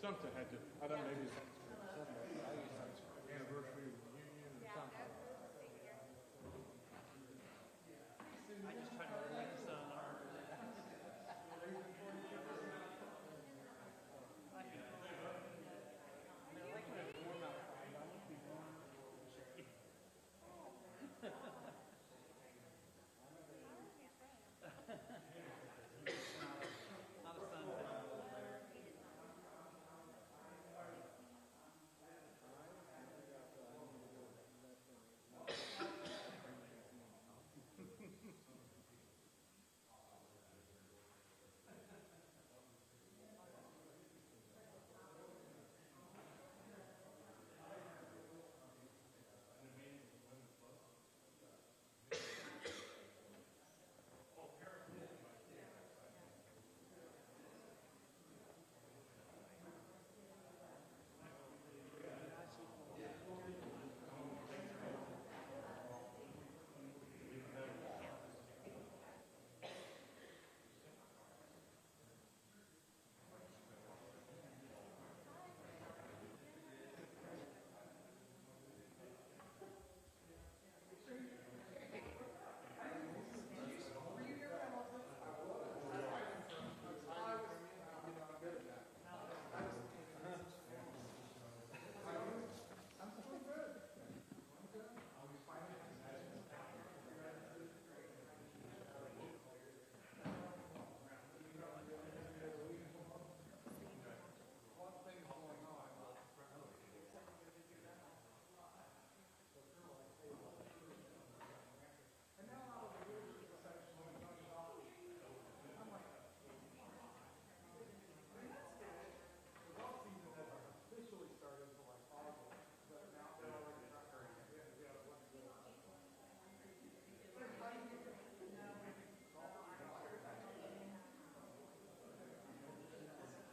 something had to, I don't know, maybe it's anniversary of the union or something. I just try to relate to some art.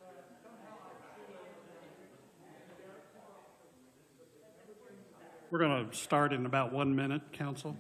Not a sun town over there. We're going to start in about 1 minute, Council.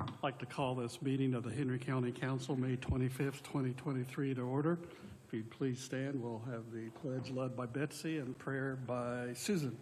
I'd like to call this meeting of the Henry County Council, May 25th, 2023, to order. If you'd please stand, we'll have the pledge led by Betsy and prayer by Susan.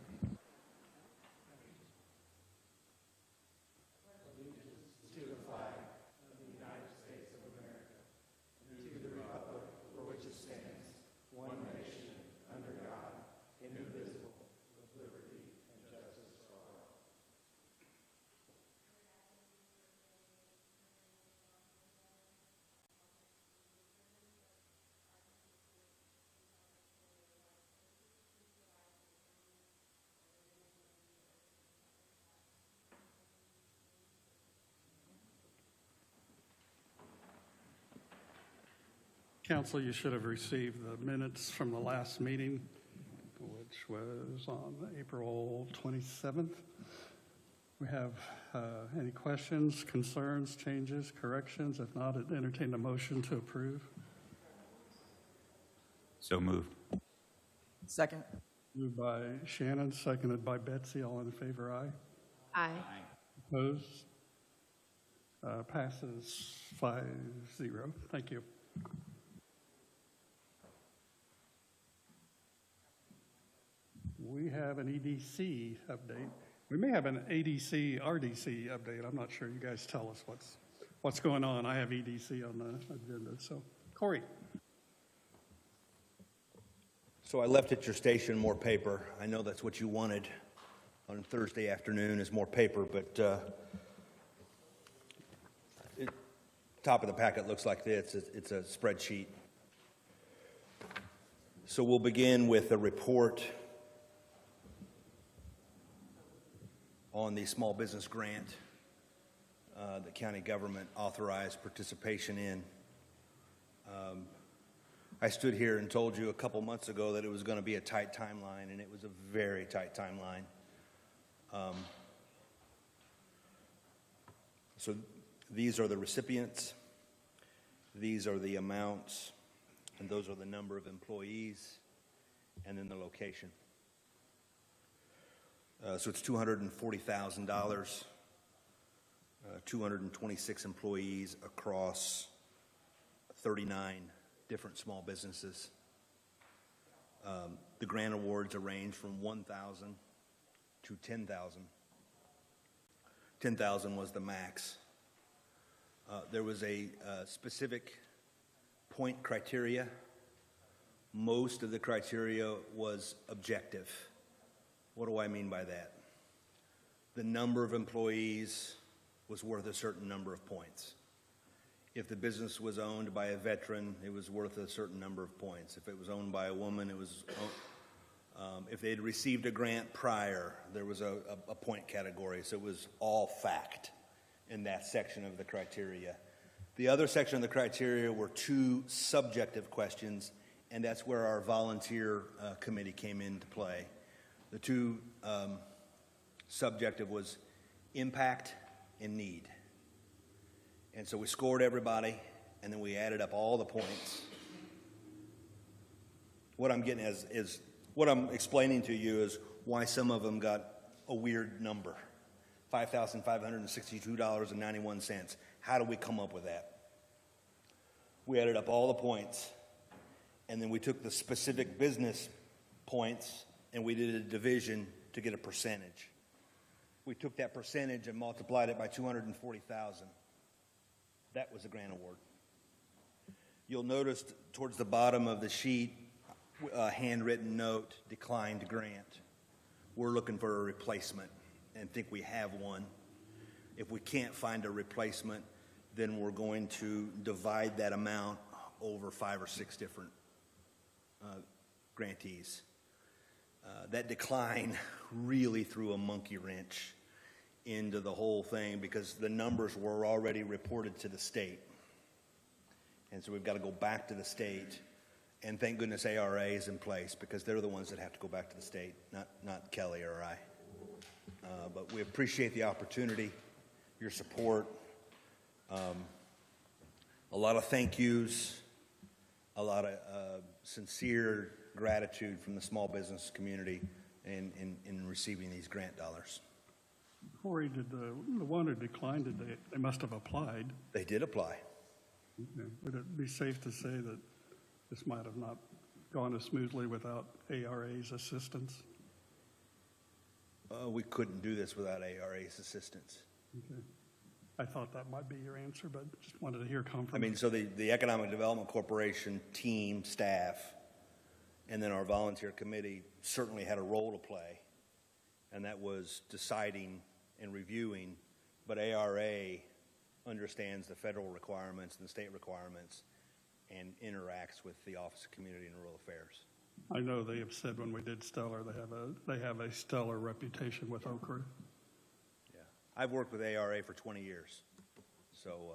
Council, you should have received the minutes from the last meeting, which was on April 27th. We have any questions, concerns, changes, corrections? If not, I'd entertain a motion to approve. So moved. Second. Moved by Shannon, seconded by Betsy. All in favor, aye. Aye. Opposed? Passes 5-0. Thank you. We have an EDC update. We may have an ADC, RDC update. I'm not sure. You guys tell us what's going on. I have EDC on the agenda. So, Corey. So I left at your station more paper. I know that's what you wanted on Thursday afternoon is more paper, but top of the packet looks like this. It's a spreadsheet. So we'll begin with a report on the small business grant the county government authorized participation in. I stood here and told you a couple months ago that it was going to be a tight timeline, and it was a very tight timeline. So these are the recipients, these are the amounts, and those are the number of employees, and then the location. So it's $240,000, 226 employees across 39 different small businesses. The grant awards are range from $1,000 to $10,000. $10,000 was the max. There was a specific point criteria. Most of the criteria was objective. What do I mean by that? The number of employees was worth a certain number of points. If the business was owned by a veteran, it was worth a certain number of points. If it was owned by a woman, it was, if they had received a grant prior, there was a point category. So it was all fact in that section of the criteria. The other section of the criteria were two subjective questions, and that's where our volunteer committee came into play. The two subjective was impact and need. And so we scored everybody, and then we added up all the points. What I'm getting is what I'm explaining to you is why some of them got a weird number, $5,562.91. How do we come up with that? We added up all the points, and then we took the specific business points, and we did a division to get a percentage. We took that percentage and multiplied it by 240,000. That was the grant award. You'll notice towards the bottom of the sheet, a handwritten note, declined grant. We're looking for a replacement and think we have one. If we can't find a replacement, then we're going to divide that amount over 5 or 6 different grantees. That decline really threw a monkey wrench into the whole thing because the numbers were already reported to the state. And so we've got to go back to the state, and thank goodness ARA is in place because they're the ones that have to go back to the state, not Kelly or I. But we appreciate the opportunity, your support, a lot of thank yous, a lot of sincere gratitude from the small business community in receiving these grant dollars. Corey, did the one who declined, they must have applied. They did apply. Okay. Would it be safe to say that this might have not gone as smoothly without ARA's assistance? We couldn't do this without ARA's assistance. Okay. I thought that might be your answer, but just wanted to hear confirmation. I mean, so the Economic Development Corporation team, staff, and then our volunteer committee certainly had a role to play, and that was deciding and reviewing, but ARA understands the federal requirements and the state requirements and interacts with the Office of Community and Rural Affairs. I know they have said when we did Stellar, they have a stellar reputation with Okra. Yeah, I've worked with ARA for 20 years, so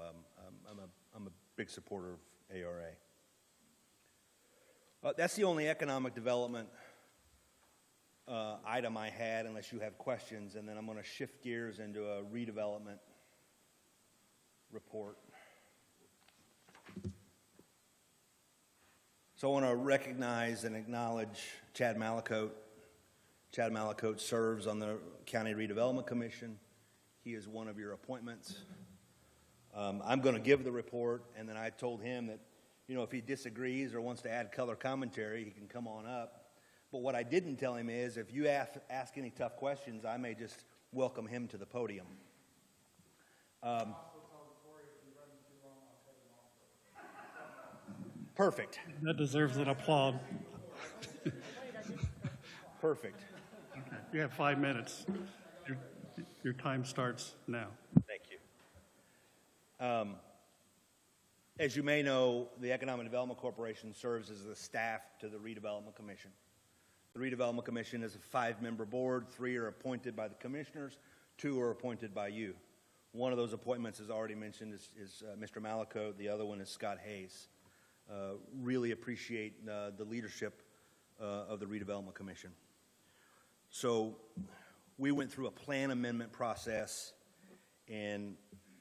I'm a big supporter of ARA. That's the only economic development item I had, unless you have questions, and then I'm going to shift gears into a redevelopment report. So I want to recognize and acknowledge Chad Malacote. Chad Malacote serves on the County Redevelopment Commission. He is one of your appointments. I'm going to give the report, and then I told him that, you know, if he disagrees or wants to add color commentary, he can come on up. But what I didn't tell him is if you ask any tough questions, I may just welcome him to the podium. Perfect. That deserves an applaud. Perfect. You have 5 minutes. Your time starts now. Thank you. As you may know, the Economic Development Corporation serves as the staff to the Redevelopment Commission. The Redevelopment Commission is a 5-member board. 3 are appointed by the commissioners, 2 are appointed by you. One of those appointments, as already mentioned, is Mr. Malico. The other one is Scott Hayes. Really appreciate the leadership of the Redevelopment Commission. So we went through a plan amendment process, and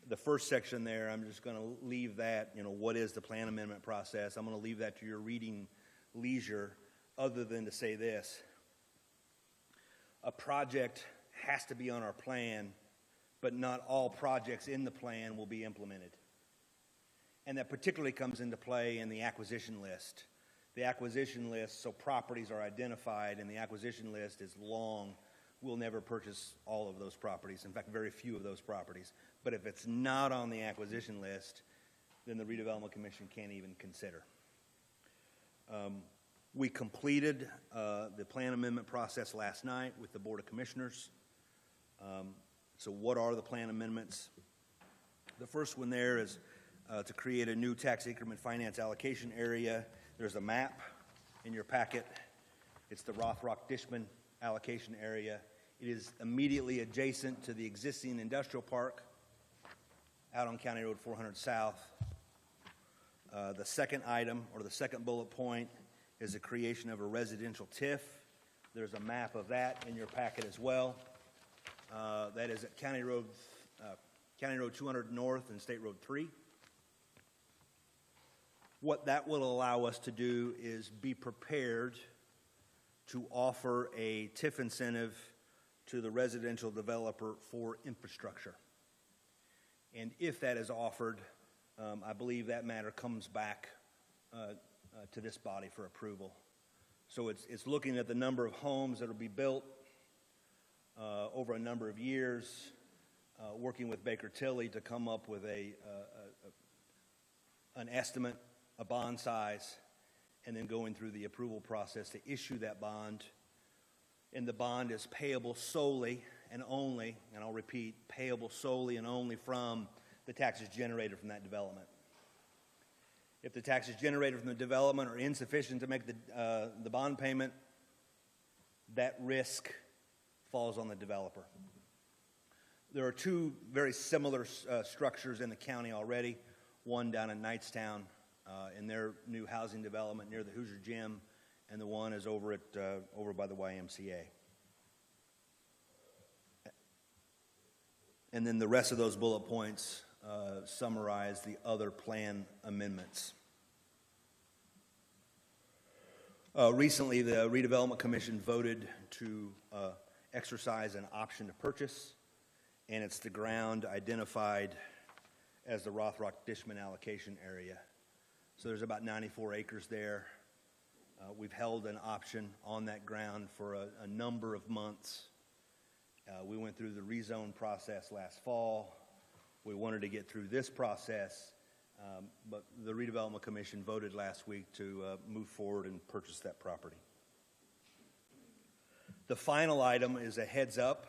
the first section there, I'm just going to leave that, what is the plan amendment process? I'm going to leave that to your reading leisure, other than to say this. A project has to be on our plan, but not all projects in the plan will be implemented. And that particularly comes into play in the acquisition list. The acquisition list, so properties are identified, and the acquisition list is long. We'll never purchase all of those properties. In fact, very few of those properties. But if it's not on the acquisition list, then the Redevelopment Commission can't even consider. We completed the plan amendment process last night with the Board of Commissioners. So what are the plan amendments? The first one there is to create a new tax increment finance allocation area. There's a map in your packet. It's the Rothrock-Dishman allocation area. It is immediately adjacent to the existing industrial park out on County Road 400 South. The second item, or the second bullet point, is the creation of a residential TIF. There's a map of that in your packet as well. That is at County Road 200 North and State Road 3. What that will allow us to do is be prepared to offer a TIF incentive to the residential developer for infrastructure. And if that is offered, I believe that matter comes back to this body for approval. So it's looking at the number of homes that will be built over a number of years, working with Baker Tilly to come up with an estimate, a bond size, and then going through the approval process to issue that bond. And the bond is payable solely and only, and I'll repeat, payable solely and only from the taxes generated from that development. If the taxes generated from the development are insufficient to make the bond payment, that risk falls on the developer. There are 2 very similar structures in the county already, one down in Knightstown in their new housing development near the Hoosier Gym, and the one is over by the YMCA. And then the rest of those bullet points summarize the other plan amendments. Recently, the Redevelopment Commission voted to exercise an option to purchase, and it's the ground identified as the Rothrock-Dishman allocation area. So there's about 94 acres there. We've held an option on that ground for a number of months. We went through the rezone process last fall. We wanted to get through this process, but the Redevelopment Commission voted last week to move forward and purchase that property. The final item is a heads up.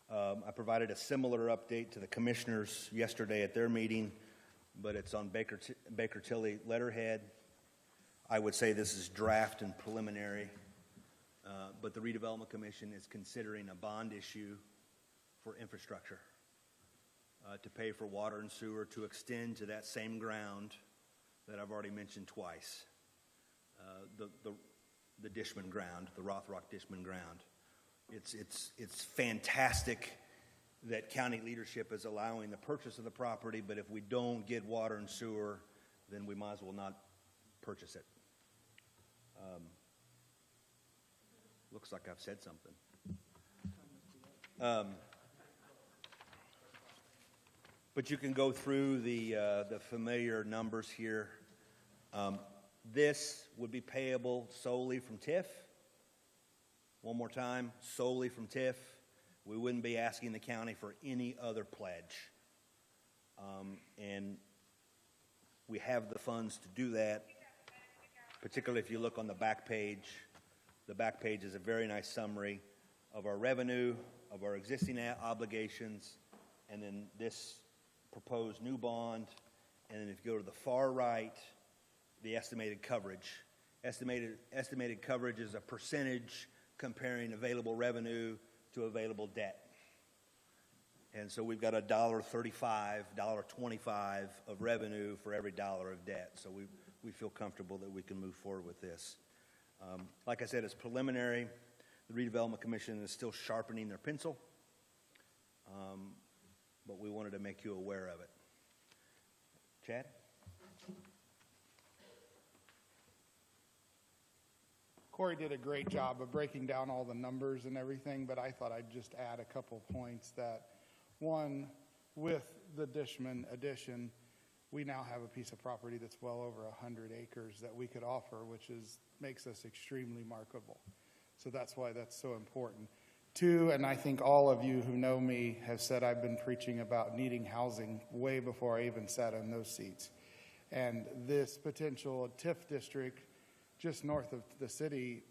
I provided a similar update to the commissioners yesterday at their meeting, but it's on Baker Tilly letterhead. I would say this is draft and preliminary, but the Redevelopment Commission is considering a bond issue for infrastructure to pay for water and sewer to extend to that same ground that I've already mentioned twice, the Dishman ground, the Rothrock-Dishman ground. It's fantastic that county leadership is allowing the purchase of the property, but if we don't get water and sewer, then we might as well not purchase it. Looks like I've said something. But you can go through the familiar numbers here. This would be payable solely from TIF. One more time, solely from TIF. We wouldn't be asking the county for any other pledge. And we have the funds to do that, particularly if you look on the back page The back page is a very nice summary of our revenue, of our existing obligations, and then this proposed new bond. And then if you go to the far right, the estimated coverage. Estimated coverage is a percentage comparing available revenue to available debt. And so we've got $1.35, $1.25 of revenue for every dollar of debt. So we feel comfortable that we can move forward with this. Like I said, it's preliminary. The Redevelopment Commission is still sharpening their pencil, but we wanted to make you aware of it. Chad? Corey did a great job of breaking down all the numbers and everything, but I thought I'd just add a couple points that, one, with the Dishman addition, we now have a piece of property that's well over 100 acres that we could offer, which makes us extremely marketable. So that's why that's so important. Two, and I think all of you who know me have said I've been preaching about needing housing way before I even sat in those seats. And this potential TIF district just north of the city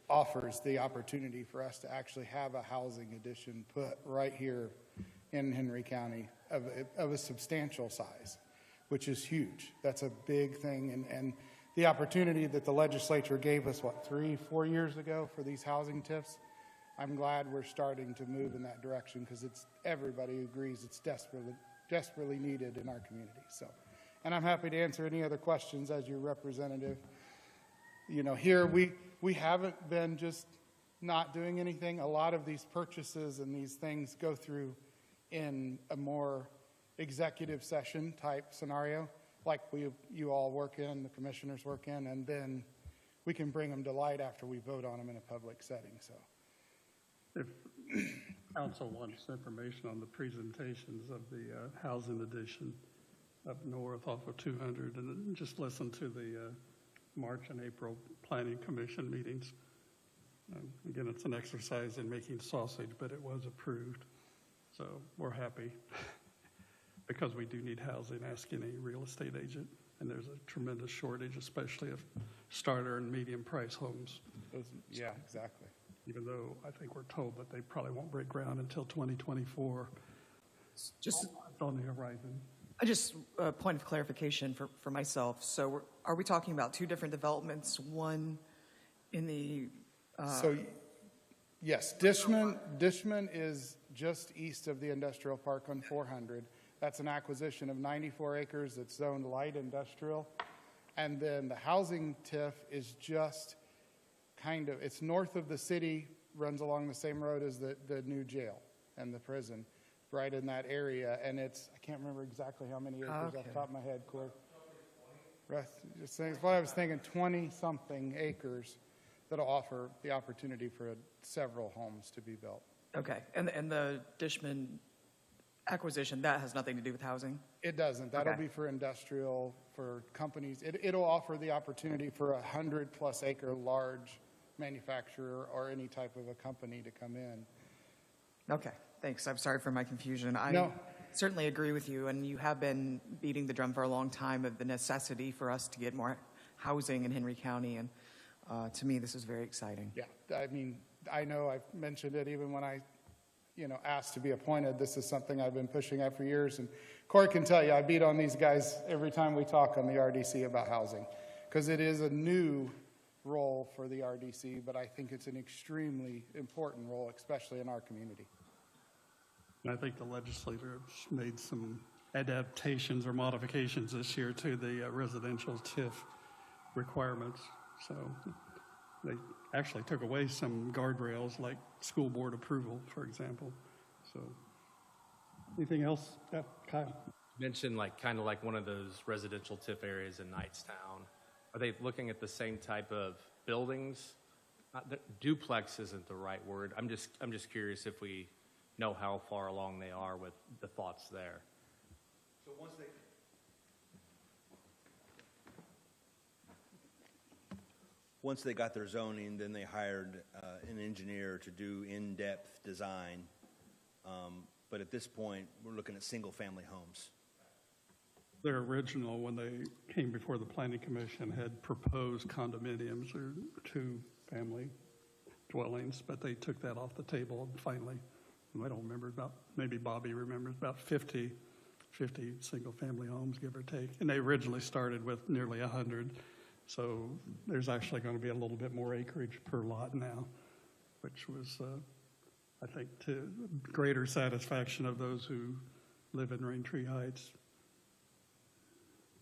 offers the opportunity for us to actually have a housing addition put right here in Henry County of a substantial size, which is huge. That's a big thing. And the opportunity that the legislature gave us, 3-4 years ago for these housing TIFs, I'm glad we're starting to move in that direction because everybody agrees it's desperately needed in our community. So, and I'm happy to answer any other questions as your representative. You know, here we haven't been just not doing anything. A lot of these purchases and these things go through in a more executive session type scenario, like you all work in, the commissioners work in, and then we can bring them to light after we vote on them in a public setting. So, If council wants information on the presentations of the housing addition up north off of 200, and then just listen to the March and April Planning Commission meetings. Again, it's an exercise in making sausage, but it was approved. So we're happy because we do need housing, ask any real estate agent. And there's a tremendous shortage, especially of starter and medium price homes. yeah, exactly. Even though I think we're told that they probably won't break ground until 2024. Just On the horizon. a point of clarification for myself. So are we talking about two different developments? One in the So, yes, Dishman is just east of the industrial park on 400. That's an acquisition of 94 acres. It's zoned light industrial. And then the housing TIF is just it's north of the city, runs along the same road as the new jail and the prison, right in that area. And I can't remember exactly how many acres off the top of my head, Corey. Just saying, what I was thinking, 20-something acres that'll offer the opportunity for several homes to be built. Okay, and the Dishman acquisition, that has nothing to do with housing? It doesn't. That'll Okay. be for industrial, for companies. It'll offer the opportunity for 100-plus acre large manufacturer or any type of a company to come in. Okay, thanks. I'm sorry for my confusion. I No. certainly agree with you, and you have been beating the drum for a long time of the necessity for us to get more housing in Henry County, and to me, this is very exciting. Yeah, I mean, I know I've mentioned it even when I, asked to be appointed. This is something I've been pushing at for years, and Corey can tell you, I beat on these guys every time we talk on the RDC about housing, because it is a new role for the RDC, but I think it's an extremely important role, especially in our community. And I think the legislators made some adaptations or modifications this year to the residential TIF requirements. So they actually took away some guardrails like school board approval, for example. So anything else? Yeah, Kyle? Mentioned kind of like one of those residential TIF areas in Knightstown. Are they looking at the same type of buildings? Duplex isn't the right word. I'm just curious if we know how far along they are with the thoughts there. So once they got their zoning, then they hired an engineer to do in-depth design. But at this point, we're looking at single-family homes. Their original, when they came before the Planning Commission, had proposed condominiums or two-family dwellings, but they took that off the table and finally, I don't remember, about, maybe Bobby remembers, about 50 single-family homes, give or take. And they originally started with nearly 100. So there's actually going to be a little bit more acreage per lot now, which was, I think, to greater satisfaction of those who live in Raintree Heights.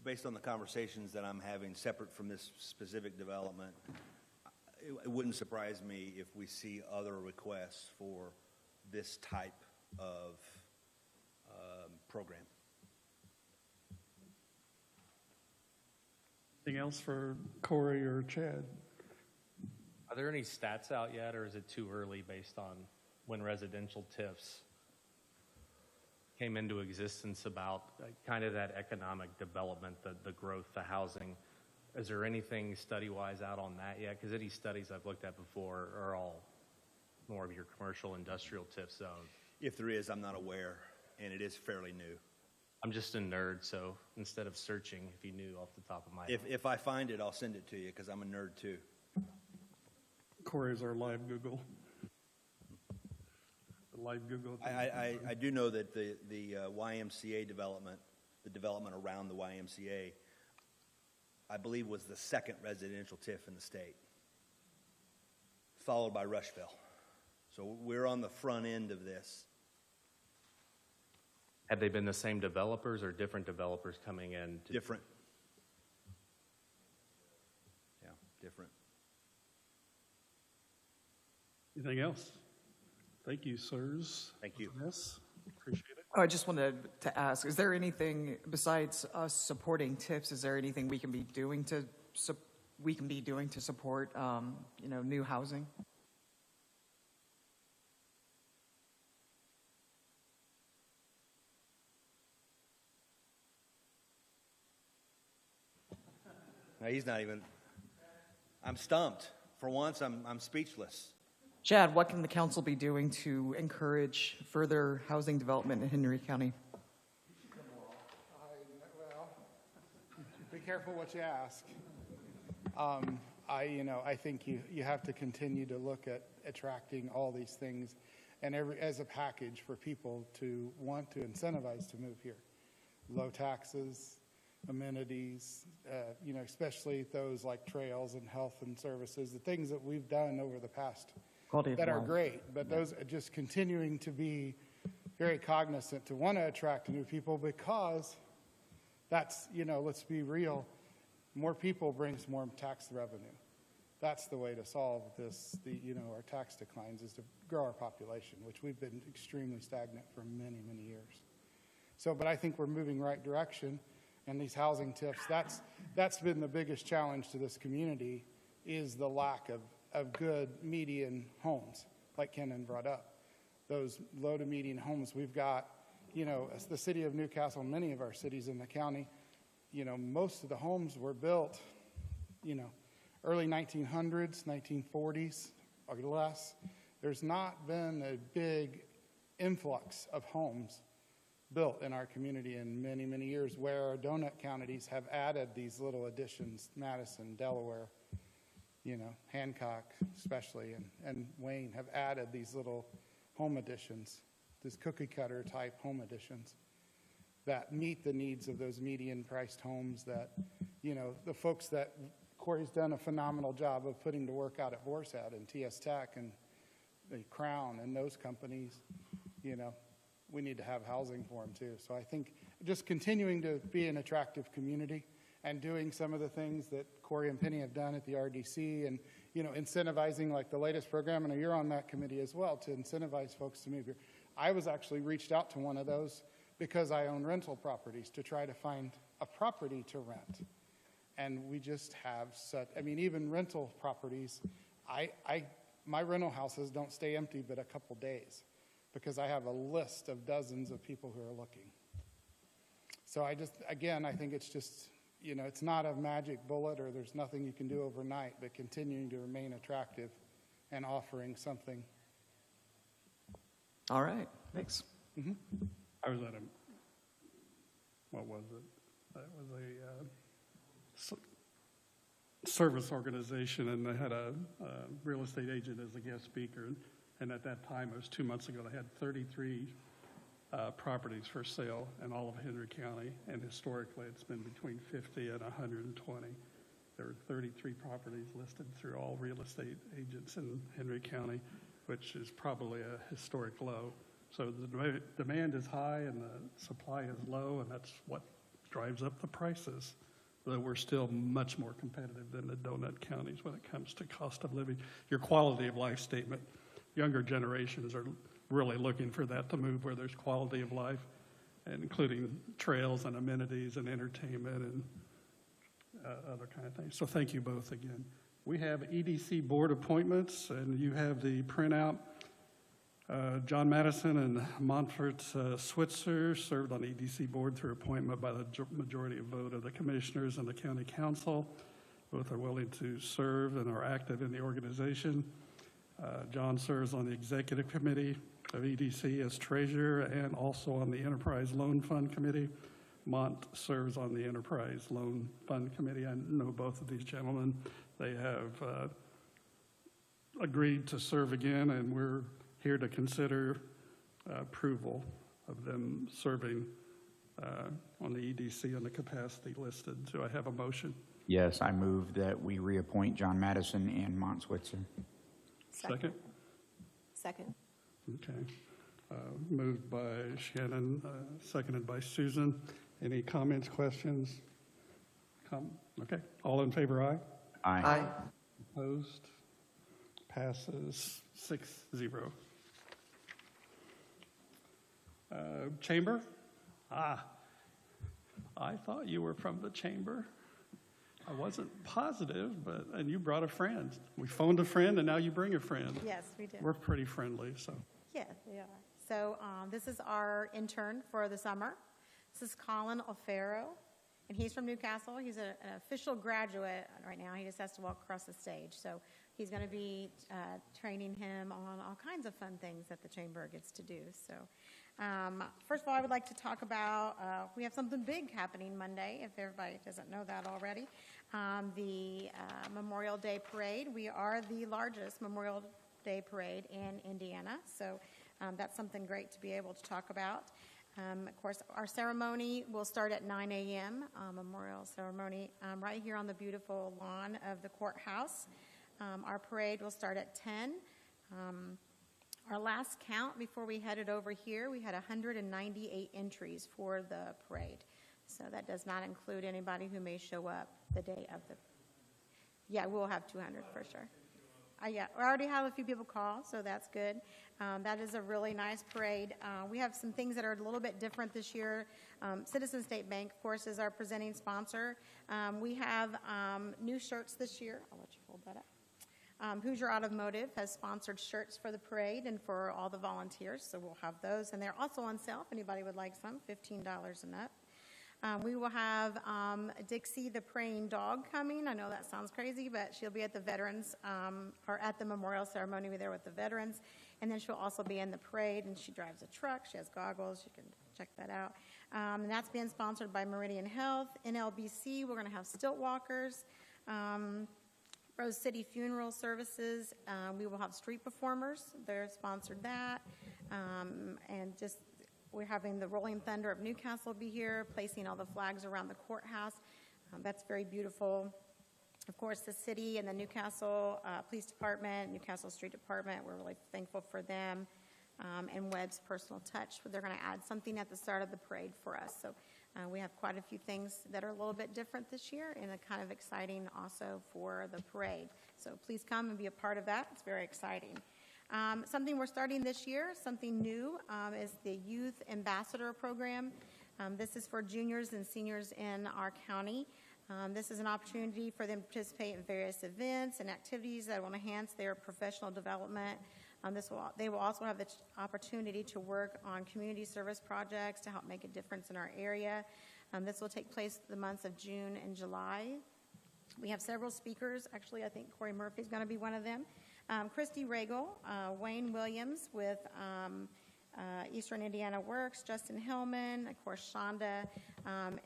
Based on the conversations that I'm having separate from this specific development, it wouldn't surprise me if we see other requests for this type of program. Anything else for Corey or Chad? Are there any stats out yet, or is it too early based on when residential TIFs came into existence about kind of that economic development, the growth, the housing? Is there anything study-wise out on that yet? Because any studies I've looked at before are all more of your commercial industrial TIF zone. If there is, I'm not aware, and it is fairly new. I'm just a nerd, so instead of searching, if you knew off the top of my head. If I find it, I'll send it to you because I'm a nerd too. Corey's our live Google. The live Google. I do know that the YMCA development, the development around the YMCA, I believe was the second residential TIF in the state, followed by Rushville. So we're on the front end of this. Have they been the same developers or different developers coming in? Different. Yeah, different. Anything else? Thank you, sirs. Thank you. Yes, appreciate it. I just wanted to ask, is there anything besides us supporting TIFs, is there anything we can be doing to support, new housing? No, he's not even. I'm stumped. For once, I'm speechless. Chad, what can the council be doing to encourage further housing development in Henry County? Well, be careful what you ask. I think you have to continue to look at attracting all these things and as a package for people to want to incentivize to move here. Low taxes, amenities, especially those like trails and health and services, the things that we've done over the past that are great, but those are just continuing to be very cognizant to want to attract new people because that's, let's be real, more people brings more tax revenue. That's the way to solve this, our tax declines is to grow our population, which we've been extremely stagnant for many, many years. So, but I think we're moving right direction, and these housing TIFs, that's been the biggest challenge to this community is the lack of good median homes, like Kenan brought up. Those low to median homes we've got, as the city of Newcastle, many of our cities in the county, most of the homes were built, early 1900s, 1940s or less. There's not been a big influx of homes built in our community in many, many years, where our donut counties have added these little additions, Madison, Delaware, Hancock especially, and Wayne have added these little home additions, these cookie cutter type home additions that meet the needs of those median priced homes that, the folks that Corey's done a phenomenal job of putting to work out at Borsad and TS Tech and the Crown and those companies, we need to have housing for them too. So I think just continuing to be an attractive community and doing some of the things that Corey and Penny have done at the RDC and, incentivizing like the latest program, and you're on that committee as well, to incentivize folks to move here. I was actually reached out to one of those because I own rental properties to try to find a property to rent. And we just have even rental properties, my rental houses don't stay empty but a couple days because I have a list of dozens of people who are looking. So I think it's just, it's not a magic bullet or there's nothing you can do overnight, but continuing to remain attractive and offering something. All right, thanks. I was at what was it? That was service organization, and they had a real estate agent as a guest speaker. And at that time, it was 2 months ago, they had 33 properties for sale in all of Henry County, and historically, it's been between 50 and 120. There were 33 properties listed through all real estate agents in Henry County, which is probably a historic low. So the demand is high and the supply is low, and that's what drives up the prices. Though we're still much more competitive than the donut counties when it comes to cost of living. Your quality of life statement, younger generations are really looking for that to move where there's quality of life, and including trails and amenities and entertainment and other kind of things. So thank you both again. We have EDC board appointments, and you have the printout. John Madison and Montfort Switzer served on the EDC board through appointment by the majority of vote of the commissioners and the county council. Both are willing to serve and are active in the organization. John serves on the executive committee of EDC as treasurer and also on the Enterprise Loan Fund Committee. Mont serves on the Enterprise Loan Fund Committee. I know both of these gentlemen. They have agreed to serve again, and we're here to consider approval of them serving on the EDC in the capacity listed. Do I have a motion? Yes, I move that we reappoint John Madison and Mont Switzer. Second? Second. Okay. Moved by Shannon, seconded by Susan. Any comments, questions? Okay. All in favor, aye? Aye. Opposed? Passes 6-0. Chamber? I thought you were from the chamber. I wasn't positive, and you brought a friend. We phoned a friend, and now you bring a friend. Yes, we do. We're pretty friendly, so. Yes, we are. So this is our intern for the summer. This is Colin Alfaro, and he's from Newcastle. He's an official graduate right now. He just has to walk across the stage. So he's going to be training him on all kinds of fun things that the chamber gets to do. So first of all, I would like to talk about, we have something big happening Monday, if everybody doesn't know that already. The Memorial Day Parade. We are the largest Memorial Day Parade in Indiana, so that's something great to be able to talk about. Of course, our ceremony will start at 9 a.m., memorial ceremony, right here on the beautiful lawn of the courthouse. Our parade will start at 10. Our last count before we headed over here, we had 198 entries for the parade. So that does not include anybody who may show up the day of the, yeah, we'll have 200 for sure. Yeah, we already have a few people call, so that's good. That is a really nice parade. We have some things that are a little bit different this year. Citizens State Bank, of course, is our presenting sponsor. We have new shirts this year. I'll let you hold that up. Hoosier Automotive has sponsored shirts for the parade and for all the volunteers, so we'll have those. And they're also on sale if anybody would like some, $15 and up. We will have Dixie the Praying Dog coming. I know that sounds crazy, but she'll be at the veterans, or at the memorial ceremony. We're there with the veterans. And then she'll also be in the parade, and she drives a truck. She has goggles. You can check that out. And that's being sponsored by Meridian Health. NLBC, we're going to have stilt walkers. Rose City Funeral Services, we will have street performers. They're sponsored that. And just we're having the Rolling Thunder of Newcastle be here, placing all the flags around the courthouse. That's very beautiful. Of course, the city and the Newcastle Police Department, Newcastle Street Department, we're really thankful for them. And Webb's Personal Touch, they're going to add something at the start of the parade for us. So we have quite a few things that are a little bit different this year and kind of exciting also for the parade. So please come and be a part of that. It's very exciting. Something we're starting this year, something new, is the Youth Ambassador Program. This is for juniors and seniors in our county. This is an opportunity for them to participate in various events and activities that will enhance their professional development. They will also have the opportunity to work on community service projects to help make a difference in our area. This will take place the months of June and July. We have several speakers. Actually, I think Corey Murphy is going to be one of them. Christy Regal, Wayne Williams with Eastern Indiana Works, Justin Hillman, of course, Shonda,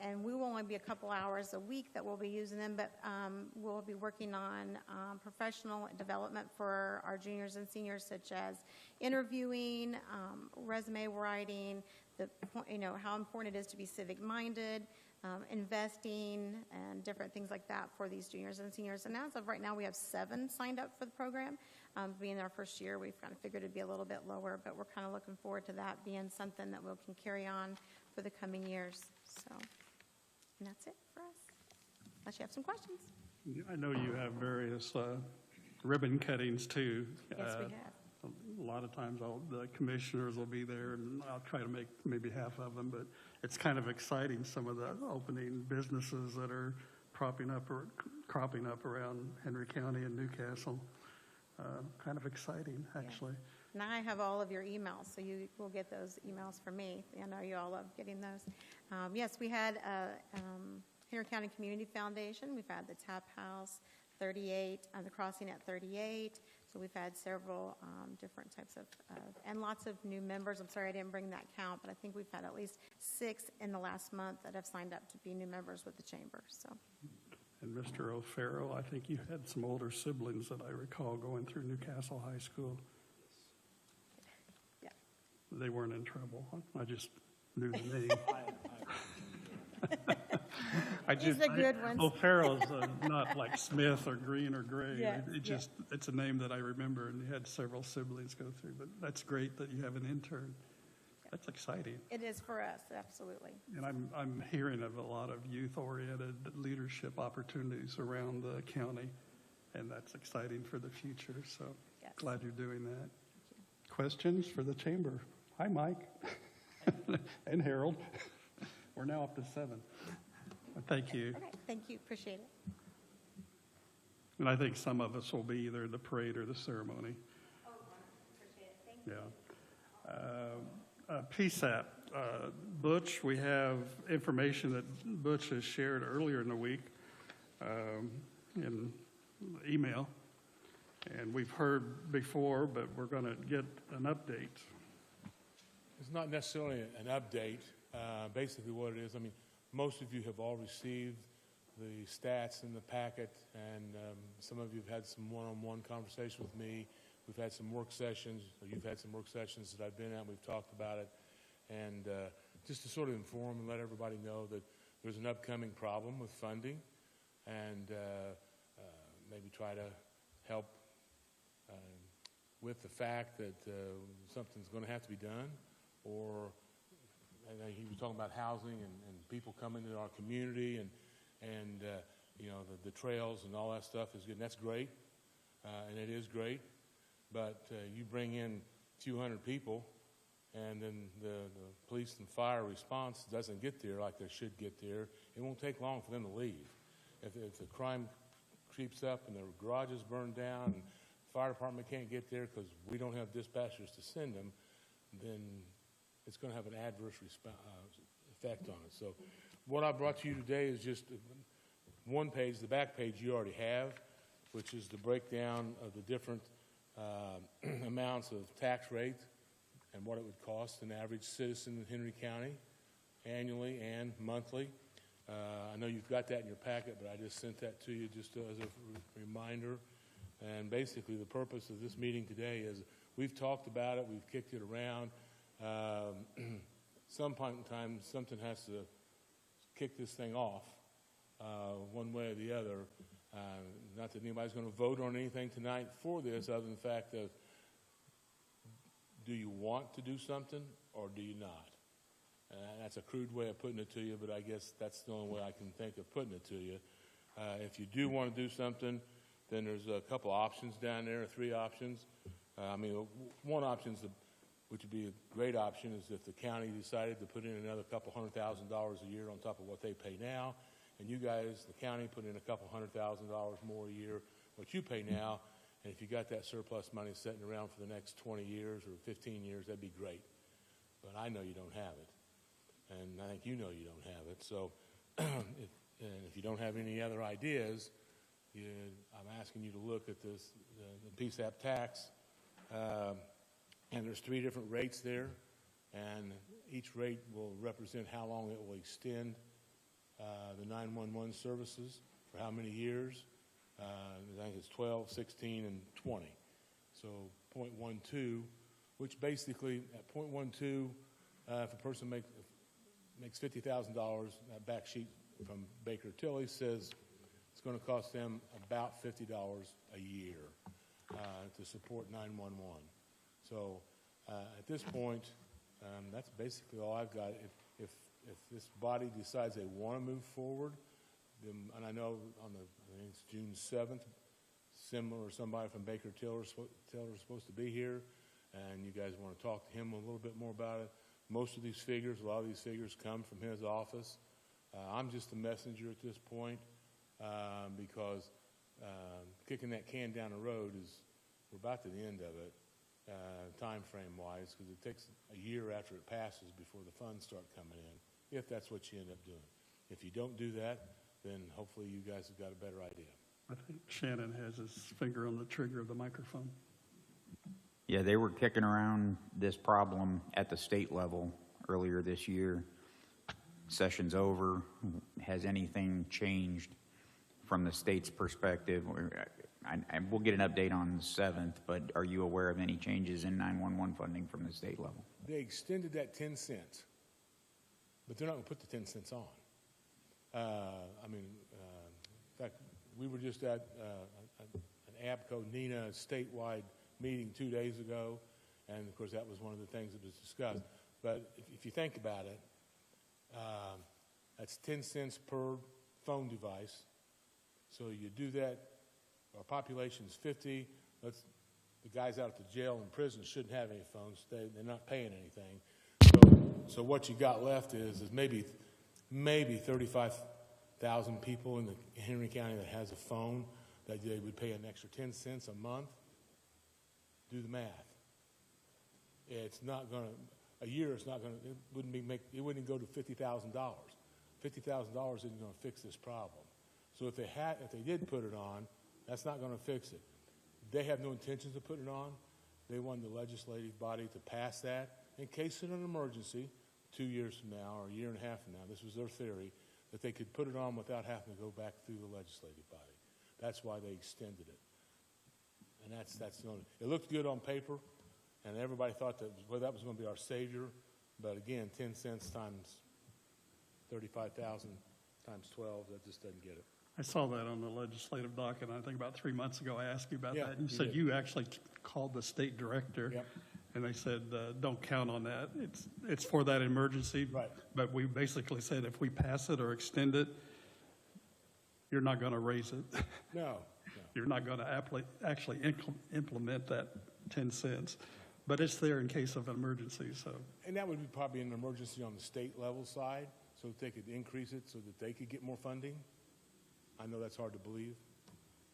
and we will only be a couple hours a week that we'll be using them, but we'll be working on professional development for our juniors and seniors, such as interviewing, resume writing, how important it is to be civic-minded, investing, and different things like that for these juniors and seniors. And as of right now, we have 7 signed up for the program. Being our first year, we've kind of figured it'd be a little bit lower, but we're kind of looking forward to that being something that we can carry on for the coming years. So, and that's it for us, unless you have some questions. I know you have various ribbon cuttings too. Yes, we have. A lot of times the commissioners will be there, and I'll try to make maybe half of them, but it's kind of exciting, some of the opening businesses that are cropping up around Henry County and Newcastle. Kind of exciting, actually. Yeah. Now I have all of your emails, so you will get those emails from me. I know you all love getting those. Yes, we had Henry County Community Foundation. We've had the Tap House, 38, the Crossing at 38. So we've had several different types of, and lots of new members. I'm sorry I didn't bring that count, but I think we've had at least 6 in the last month that have signed up to be new members with the chamber. So. And Mr. O'Farrell, I think you had some older siblings that I recall going through Newcastle High School. Yeah. They weren't in trouble. I just knew the name. These are good ones. O'Farrell's not like Smith or Green or Gray. Yes, It's a name that I remember, and you had several siblings go through. But that's great that you have an intern. That's exciting. It is for us, absolutely. And I'm hearing of a lot of youth-oriented leadership opportunities around the county, and that's exciting for the future. So Yes. glad you're doing that. Questions for the chamber? Hi, Mike. And Harold. We're now up to 7. Thank you. Okay, thank you, appreciate it. And I think some of us will be either in the parade or the ceremony. Oh, appreciate it, thank you. Yeah. PSAP, Butch, we have information that Butch has shared earlier in the week in email. And we've heard before, but we're going to get an update. It's not necessarily an update. Basically what it is, I mean, most of you have all received the stats in the packet, and some of you have had some one-on-one conversation with me. We've had some work sessions, or you've had some work sessions that I've been at, we've talked about it. And just to sort of inform and let everybody know that there's an upcoming problem with funding, and maybe try to help with the fact that something's going to have to be done, or he was talking about housing and people coming to our community, and you know, the trails and all that stuff is good, and that's great, and it is great. But you bring in a few hundred people, and then the police and fire response doesn't get there like they should get there. It won't take long for them to leave. If the crime creeps up and the garages burn down and the fire department can't get there because we don't have dispatchers to send them, then it's going to have an adverse effect on it. So what I brought to you today is just one page. The back page you already have, which is the breakdown of the different amounts of tax rate and what it would cost an average citizen in Henry County annually and monthly. I know you've got that in your packet, but I just sent that to you just as a reminder. And basically the purpose of this meeting today is we've talked about it, we've kicked it around. Some point in time, something has to kick this thing off one way or the other. Not that anybody's going to vote on anything tonight for this, other than the fact that do you want to do something or do you not? That's a crude way of putting it to you, but I guess that's the only way I can think of putting it to you. If you do want to do something, then there's a couple options down there, 3 options. One option, which would be a great option, is if the county decided to put in another couple $100,000 a year on top of what they pay now, and you guys, the county, put in a couple $100,000 more a year what you pay now, and if you got that surplus money sitting around for the next 20 years or 15 years, that'd be great. But I know you don't have it, and I think you know you don't have it. So if you don't have any other ideas, I'm asking you to look at this, the PSAP tax, and there's 3 different rates there. and each rate will represent how long it will extend the 911 services, for how many years. I think it's 12, 16, and 20. So 0.12, which basically at 0.12, if a person makes $50,000, that back sheet from Baker Tilly says it's going to cost them about $50 a year to support 911. So at this point, that's basically all I've got. If this body decides they want to move forward, then, and I know I think it's June 7th, similar somebody from Baker Tilly is supposed to be here, and you guys want to talk to him a little bit more about it. Most of these figures, a lot of these figures come from his office. I'm just a messenger at this point because kicking that can down the road we're about to the end of it, time frame wise, because it takes a year after it passes before the funds start coming in, if that's what you end up doing. If you don't do that, then hopefully you guys have got a better idea. I think Shannon has his finger on the trigger of the microphone. Yeah, they were kicking around this problem at the state level earlier this year. Session's over. Has anything changed from the state's perspective? We'll get an update on the 7th, but are you aware of any changes in 911 funding from the state level? They extended that 10 cents, but they're not going to put the 10 cents on. In fact, we were just at an ABCO NENA statewide meeting 2 days ago, and of course that was one of the things that was discussed. But if you think about it, that's 10 cents per phone device. So you do that, our population's 50. The guys out at the jail and prison shouldn't have any phones. They're not paying anything. So what you got left is maybe 35,000 people in Henry County that has a phone that they would pay an extra 10 cents a month. Do the math. It's not going to, a year it's not going to, it wouldn't go to $50,000. $50,000 isn't going to fix this problem. So if they did put it on, that's not going to fix it. They have no intentions of putting it on. They want the legislative body to pass that in case of an emergency 2 years from now or a year and a half from now. This was their theory, that they could put it on without having to go back through the legislative body. That's why they extended it. And that's the only, it looked good on paper, and everybody thought that was going to be our savior. But again, 10 cents times 35,000 times 12, that just doesn't get it. I saw that on the legislative docket. I think about 3 months ago I asked you about Yeah, that. And you you said did. you actually called the state director. Yep. And they said, don't count on that. It's for that emergency. Right. But we basically said if we pass it or extend it, you're not going to raise it. No. You're not going to actually implement that 10 cents. But it's there in case of an emergency. So. And that would be probably an emergency on the state level side, so that they could increase it so that they could get more funding. I know that's hard to believe,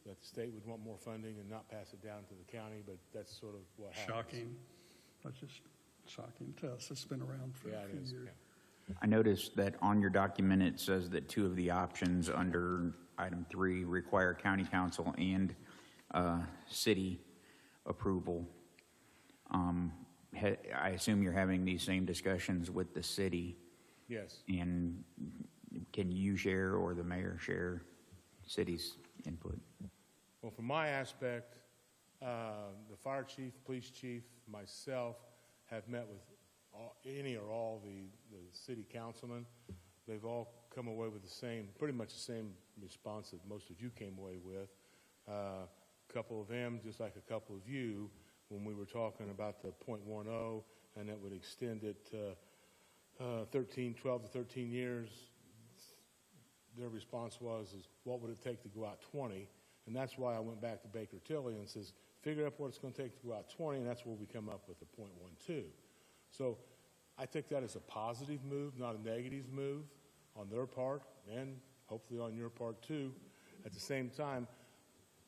that the state would want more funding and not pass it down to the county, but that's sort of what happens. Shocking. That's just shocking to us. It's been around for a few years. Yeah. I noticed that on your document it says that two of the options under item 3 require county council and city approval. I assume you're having these same discussions with the city. Yes. And can you share or the mayor share city's input? Well, from my aspect, the fire chief, police chief, myself have met with any or all the city councilmen. They've all come away with pretty much the same response that most of you came away with. A couple of them, just like a couple of you, when we were talking about the 0.10, and that would extend it 12 to 13 years, their response was, what would it take to go out 20? And that's why I went back to Baker Tilly and says, figure out what it's going to take to go out 20, and that's where we come up with the 0.12. So I take that as a positive move, not a negative move on their part, and hopefully on your part too. At the same time,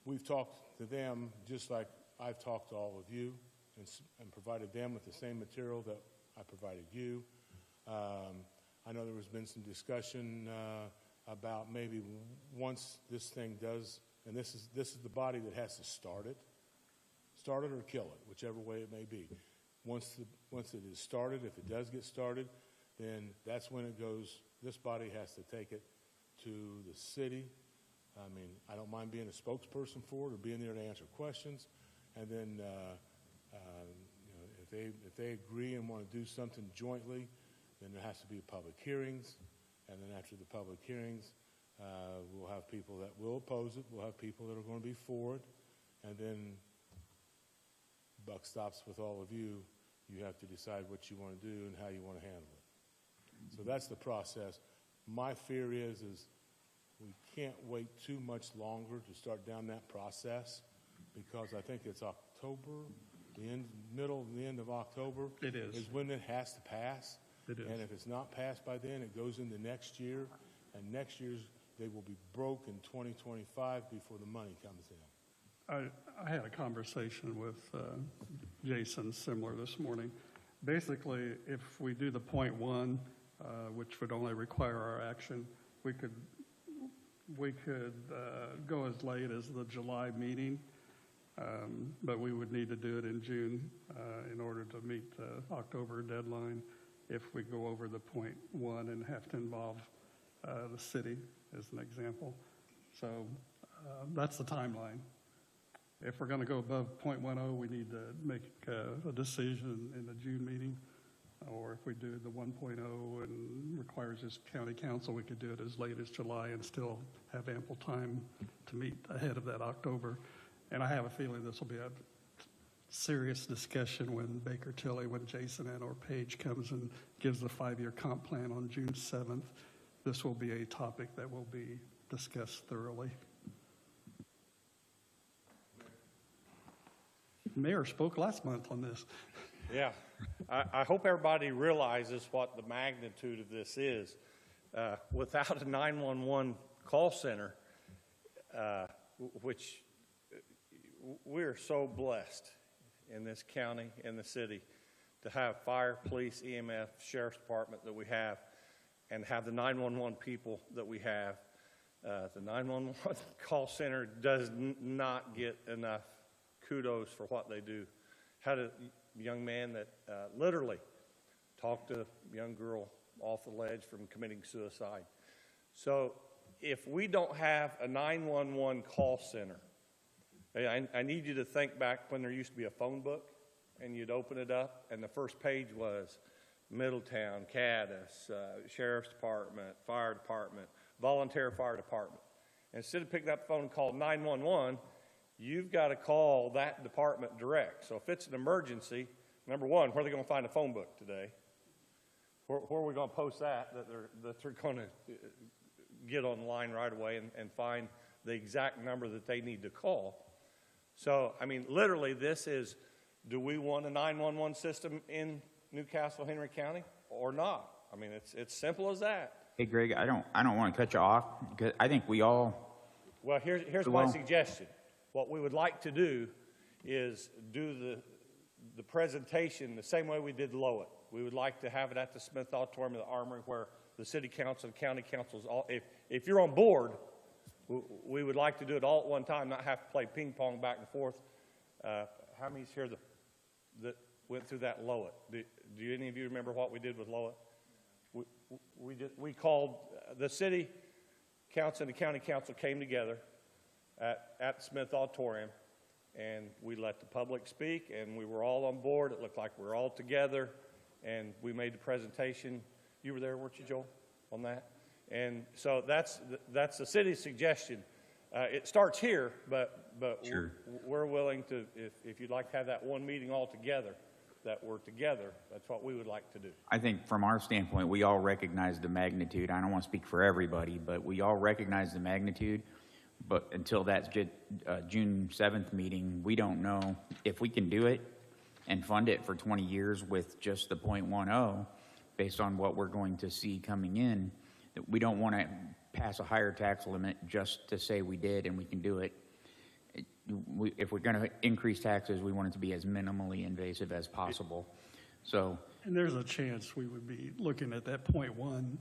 we've talked to them just like I've talked to all of you and provided them with the same material that I provided you. I know there has been some discussion about maybe once this thing does, and this is the body that has to start it or kill it, whichever way it may be. once it is started, if it does get started, then that's when it goes, this body has to take it to the city. I mean, I don't mind being a spokesperson for it or being there to answer questions. And then, if they agree and want to do something jointly, then there has to be public hearings. And then after the public hearings, we'll have people that will oppose it. We'll have people that are going to be for it. And then buck stops with all of you. You have to decide what you want to do and how you want to handle it. So that's the process. My fear is we can't wait too much longer to start down that process, because I think it's October, the end of October. It is when it has to pass. It is. And if it's not passed by then, it goes into next year, and next year's they will be broke in 2025 before the money comes in. I had a conversation with Jason similar this morning. Basically, if we do the point one, which would only require our action, we could go as late as the July meeting, but we would need to do it in June in order to meet the October deadline if we go over the point one and have to involve the city as an example. So that's the timeline. If we're going to go above .10, we need to make a decision in the June meeting. Or if we do the 1.0 and requires this county council, we could do it as late as July and still have ample time to meet ahead of that October. And I have a feeling this will be a serious discussion when Baker Tilly, when Jason and or Page comes and gives the 5-year comp plan on June 7th. This will be a topic that will be discussed thoroughly. Mayor spoke last month on this. Yeah, I hope everybody realizes what the magnitude of this is. Without a 911 call center, which we're so blessed in this county, in the city, to have fire, police, EMS, sheriff's department that we have, and have the 911 people that we have. The 911 call center does not get enough kudos for what they do. Had a young man that literally talked to a young girl off the ledge from committing suicide. So if we don't have a 911 call center, I need you to think back when there used to be a phone book and you'd open it up and the first page was Middletown, Caddis, Sheriff's Department, Fire Department, Volunteer Fire Department. And instead of picking up the phone and calling 911, you've got to call that department direct. So if it's an emergency, number one, where are they going to find a phone book today? Where are we going to post that they're going to get online right away and find the exact number that they need to call? So, I mean, literally, this is, do we want a 911 system in Newcastle, Henry County or not? I mean, it's simple as that. Hey, Greg, I don't want to cut you off, because I think we all... Well, here's my suggestion. What we would like to do is do the presentation the same way we did Lowett. We would like to have it at the Smith Auditorium of the Armory, where the city council and county councils, if you're on board, we would like to do it all at one time, not have to play ping pong back and forth. How many's here that went through that Lowett? Do any of you remember what we did with Lowett? We called the city council and the county council came together at Smith Auditorium, and we let the public speak, and we were all on board. It looked like we were all together, and we made the presentation. You were there, weren't you, Joel, on that? And so that's the city's suggestion. It starts here, but Sure. we're willing to, if you'd like to have that one meeting all together, that we're together, that's what we would like to do. I think from our standpoint, we all recognize the magnitude. I don't want to speak for everybody, but we all recognize the magnitude. But until that June 7th meeting, we don't know if we can do it and fund it for 20 years with just the .10 based on what we're going to see coming in. We don't want to pass a higher tax limit just to say we did and we can do it. If we're going to increase taxes, we want it to be as minimally invasive as possible. So, And there's a chance we would be looking at that .10,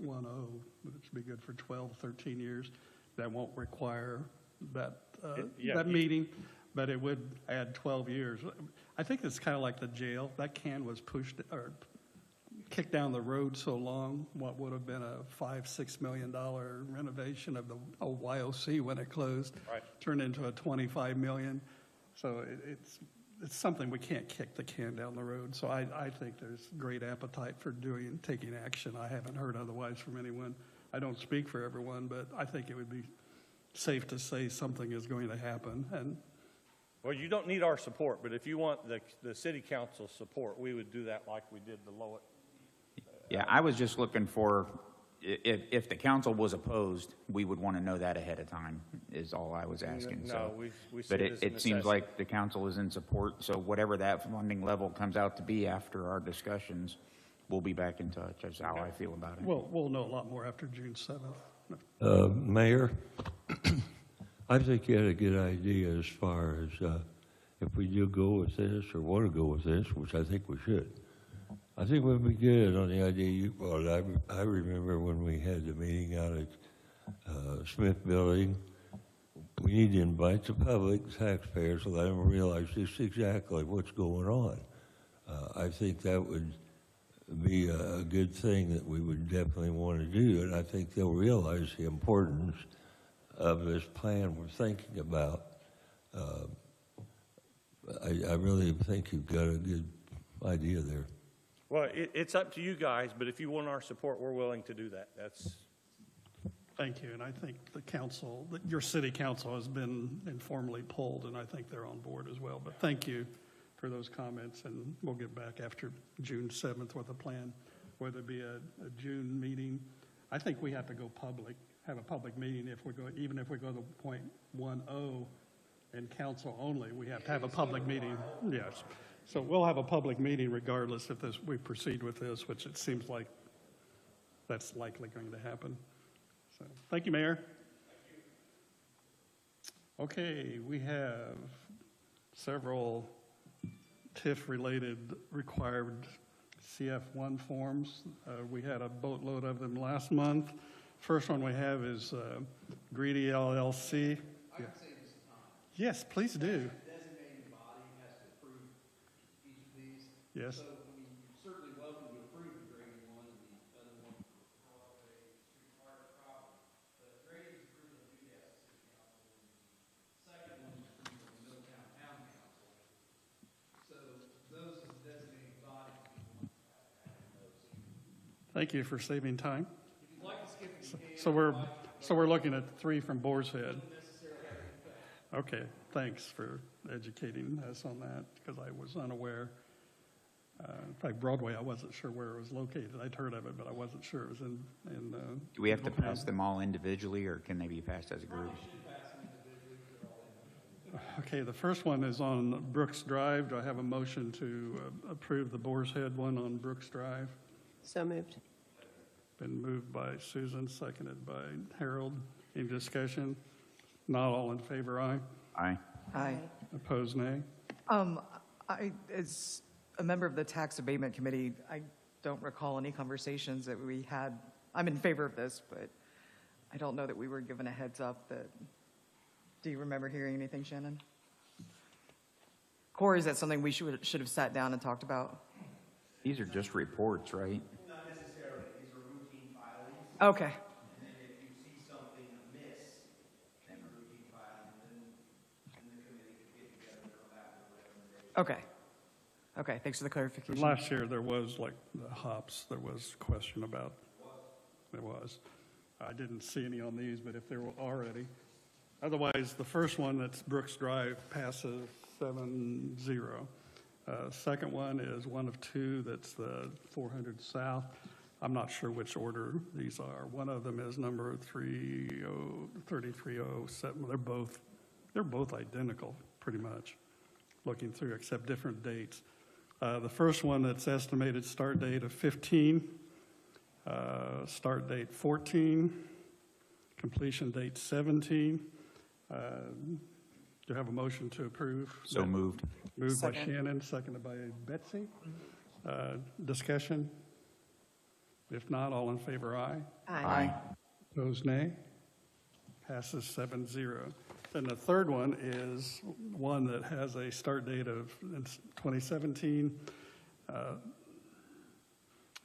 which would be good for 12, 13 years. That won't require that meeting. but it would add 12 years. I think it's kind of like the jail. That can was pushed or kicked down the road so long, what would have been a $5-6 million renovation of the old YOC when it closed, Right. turned into a $25 million. So it's something we can't kick the can down the road. So I think there's great appetite for taking action. I haven't heard otherwise from anyone. I don't speak for everyone, but I think it would be safe to say something is going to happen. And Well, you don't need our support, but if you want the city council support, we would do that like we did the Lowett. Yeah, I was just looking for, if the council was opposed, we would want to know that ahead of time, is all I was asking. No, So, we see but it as a it seems necessity. like the council is in support, so whatever that funding level comes out to be after our discussions, we'll be back in touch. That's how I feel about it. we'll know a lot more after June 7th. Mayor, I think you had a good idea as far as if we do go with this or want to go with this, which I think we should. I think we'd be good on the idea you brought. I remember when we had the meeting out at Smith Building, we need to invite the public, taxpayers, to let them realize just exactly what's going on. I think that would be a good thing that we would definitely want to do, and I think they'll realize the importance of this plan we're thinking about. I really think you've got a good idea there. Well, it's up to you guys, but if you want our support, we're willing to do that. Thank you, and I think the council, your city council has been informally polled, and I think they're on board as well. But thank you for those comments, and we'll get back after June 7th with a plan, whether it be a June meeting. I think we have to go public, have a public meeting if we're going, even if we go to .10 and council only, we have to have a public meeting. Yes. So we'll have a public meeting regardless if we proceed with this, which it seems like that's likely going to happen. So, thank you, Mayor. Okay, we have several TIF-related required CF1 forms. We had a boatload of them last month. First one we have is Greedy LLC. I can say this time. Yes, please do. Designated body has to approve each of these. Yes. So, I mean, you're certainly welcome to approve the grading one and the other one for a required problem. But grading is approved on Newcastle City Council, and the second one is approved on Middletown Town Council. So those as designated bodies, we want to have those. Thank you for saving time. If you'd like to skip it, you can. So we're looking at 3 from Boar's Head. Okay, thanks for educating us on that, because I was unaware. In fact, Broadway, I wasn't sure where it was located. I'd heard of it, but I wasn't sure it was in. Do we have to Middletown. pass them all individually, or can they be passed as a group? Okay, the first one is on Brooks Drive. Do I have a motion to approve the Boar's Head one on Brooks Drive? So moved. Been moved by Susan, seconded by Harold. Any discussion? Not all in favor, aye. Aye. Aye. Opposed, nay. As a member of the Tax Abatement Committee, I don't recall any conversations that we had. I'm in favor of this, but I don't know that we were given a heads up that, do you remember hearing anything, Shannon? Corey, is that something we should have sat down and talked about? These are just reports, right? Not necessarily. These are routine filings. Okay. And then if you see something amiss in the routine filing, then the committee could get together and come back with a recommendation. Okay. Okay, thanks for the clarification. Last year, there was, like, the hops, there was question about. There was. I didn't see any on these, but if there were already. Otherwise, the first one, that's Brooks Drive, passes 7-0. Second one is one of 2, that's the 400 South. I'm not sure which order these are. One of them is number 3307. They're both identical, pretty much, looking through, except different dates. The first one, that's estimated start date of 15, start date 14, completion date 17. Do you have a motion to approve? So moved. Moved by Second. Shannon, seconded by Betsy. Discussion? If not, all in favor, aye. Aye. Opposed, nay. Passes 7-0. Then the third one is one that has a start date of 2017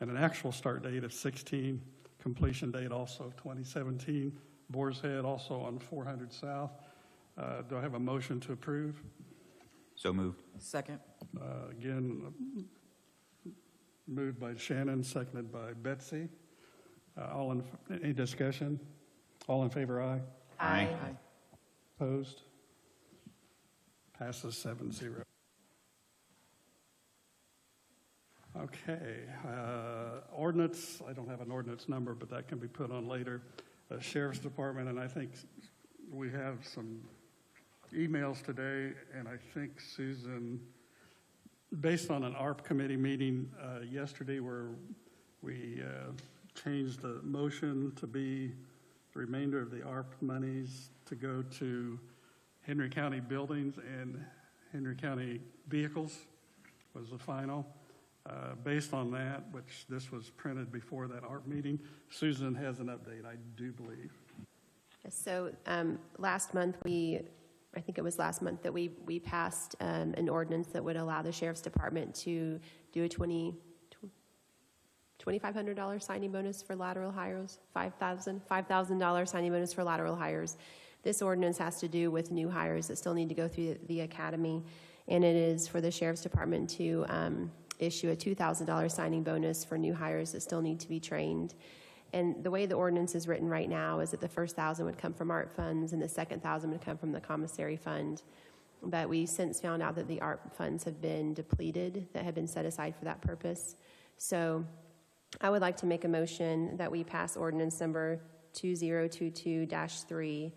and an actual start date of 16, completion date also of 2017. Boar's Head also on 400 South. Do I have a motion to approve? So moved. Second. Again, moved by Shannon, seconded by Betsy. Any discussion? All in favor, aye. Aye. Opposed? Passes 7-0. Okay, ordinance, I don't have an ordinance number, but that can be put on later. Sheriff's Department, and I think we have some emails today, and I think Susan, based on an ARP committee meeting yesterday where we changed the motion to be the remainder of the ARP monies to go to Henry County buildings and Henry County vehicles was the final. Based on that, which this was printed before that ARP meeting, Susan has an update, I do believe. So last month, I think it was last month that we passed an ordinance that would allow the Sheriff's Department to do a $2,500 signing bonus for lateral hires, $5,000 signing bonus for lateral hires. This ordinance has to do with new hires that still need to go through the academy, and it is for the Sheriff's Department to issue a $2,000 signing bonus for new hires that still need to be trained. And the way the ordinance is written right now is that the first $1,000 would come from ARP funds and the second $1,000 would come from the commissary fund. But we since found out that the ARP funds have been depleted, that have been set aside for that purpose. So I would like to make a motion that we pass ordinance number 2022-3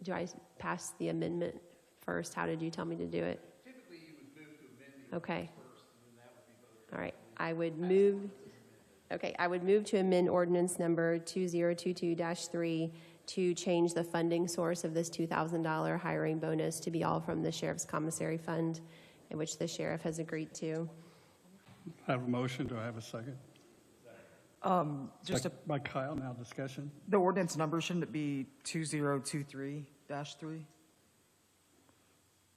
do I pass the amendment first? How did you tell me to do it? Typically, you would move to amend the Okay. ordinance first, and then that would be voted. All right, I would move to amend ordinance number 2022-3 to change the funding source of this $2,000 hiring bonus to be all from the Sheriff's Commissary Fund, in which the sheriff has agreed to. I have a motion, do I have a second? Just By Kyle, now discussion. the ordinance number, shouldn't it be 2023-3?